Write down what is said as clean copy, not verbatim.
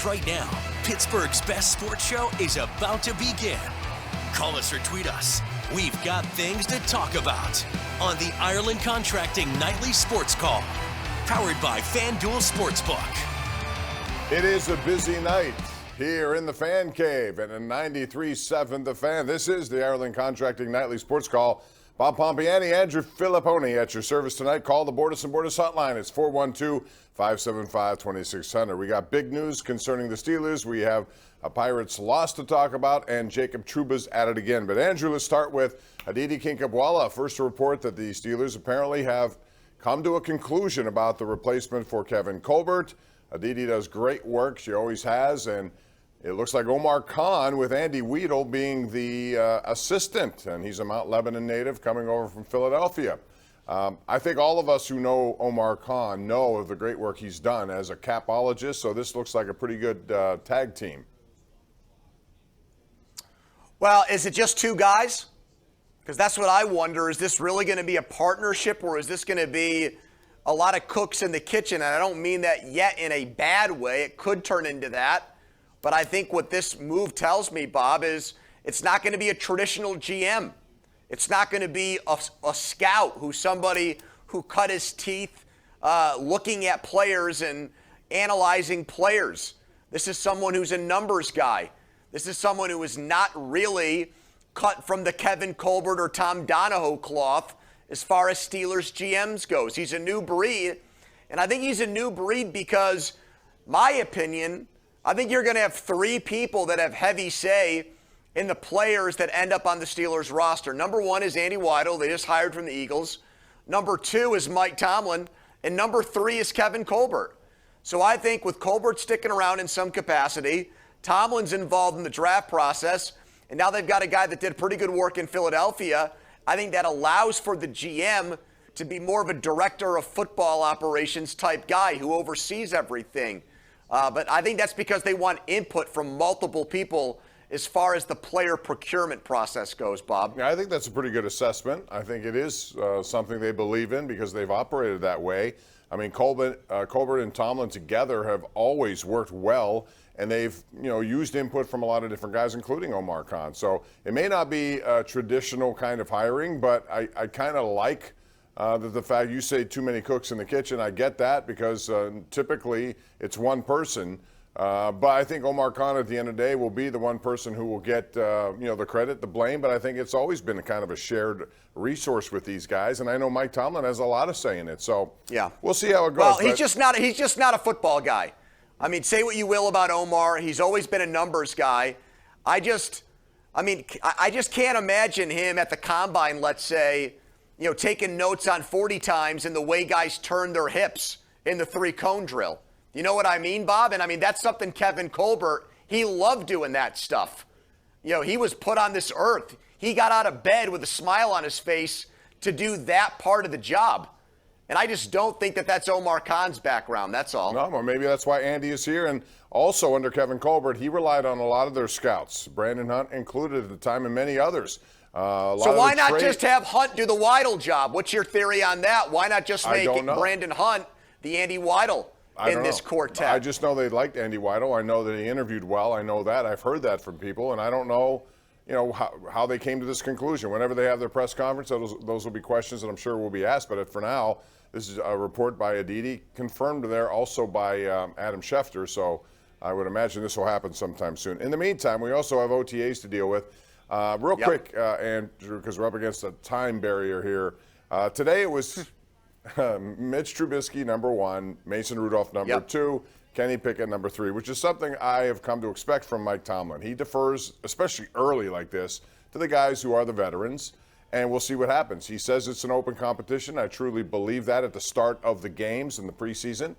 Because right now, Pittsburgh's best sports show is about to begin. Call us or tweet us. We've got things to talk about on the Ireland Contracting Nightly Sports Call, powered by FanDuel Sportsbook. It is a busy night here in the Fan Cave and in 93.7 The Fan. This is the Ireland Contracting Nightly Sports Call. Bob Pompeani, Andrew Fillipponi at your service tonight. Call the Bordas & Bordas hotline. It's 412-575-2600. We got big news concerning the Steelers. We have a Pirates loss to talk about, and Jacob Trouba's at it again. But Andrew, let's start with Aditi Kinkhabwala. First to report that the Steelers apparently have come to a conclusion about the replacement for Kevin Colbert. Aditi does great work. She always has, and it looks like Omar Khan with Andy Weidel being the assistant, and he's a Mount Lebanon native coming over from Philadelphia. I think all of us who know Omar Khan know of the great work he's done as a capologist, so this looks like a pretty good tag team. Well, is it just two guys? Because that's what I wonder. Is this really going to be a partnership, or is this going to be a lot of cooks in the kitchen? And I don't mean that yet in a bad way. It could turn into that. But I think what this move tells me, Bob, is it's not going to be a traditional GM. It's not going to be a scout who's somebody who cut his teeth looking at players and analyzing players. This is someone who's a numbers guy. This is someone who is not really cut from the Kevin Colbert or Tom Donahoe cloth as far as Steelers GMs goes. He's a new breed, and I think he's a new breed because, my opinion, I think you're going to have three people that have heavy say in the players that end up on the Steelers roster. Number one is Andy Weidel. They just hired from the Eagles. Number two is Mike Tomlin. And number three is Kevin Colbert. So I think with Colbert sticking around in some capacity, Tomlin's involved in the draft process, and now they've got a guy that did pretty good work in Philadelphia. I think that allows for the GM to be more of a director of football operations type guy who oversees everything. But I think that's because they want input from multiple people as far as the player procurement process goes, Bob. Yeah, I think that's a pretty good assessment. I think it is something they believe in because they've operated that way. I mean, Colbert and Tomlin together have always worked well, and they've used input from a lot of different guys, including Omar Khan. So it may not be a traditional kind of hiring, but I kind of like the fact you say too many cooks in the kitchen. I get that because typically it's one person. But I think Omar Khan at the end of the day will be the one person who will get the credit, the blame. But I think it's always been a kind of a shared resource with these guys. And I know Mike Tomlin has a lot of say in it. So yeah, we'll see how it goes. Well, he's just not a football guy. I mean, say what you will about Omar. He's always been a numbers guy. I just can't imagine him at the combine, let's say, taking notes on 40 times and the way guys turn their hips in the three-cone drill. You know what I mean, Bob? And I mean, that's something Kevin Colbert, he loved doing that stuff. He was put on this earth. He got out of bed with a smile on his face to do that part of the job. And I just don't think that that's Omar Khan's background. That's all. No, well, maybe that's why Andy is here. And also under Kevin Colbert, he relied on a lot of their scouts, Brandon Hunt included at the time, and many others. So why not just have Hunt do the Weidel job? What's your theory on that? Why not just make it Brandon Hunt the Andy Weidel in this quartet? I just know they liked Andy Weidel. I know that he interviewed well. I know that. I've heard that from people, and I don't know, how they came to this conclusion. Whenever they have their press conference, those will be questions that I'm sure will be asked. But for now, this is a report by Aditi, confirmed there also by Adam Schefter. So I would imagine this will happen sometime soon. In the meantime, we also have OTAs to deal with. Real quick, Andrew, because we're up against a time barrier here. Today it was Mitch Trubisky, number one, Mason Rudolph, number two, Kenny Pickett, number three, which is something I have come to expect from Mike Tomlin. He defers, especially early like this, to the guys who are the veterans, and we'll see what happens. He says it's an open competition. I truly believe that at the start of the games in the preseason.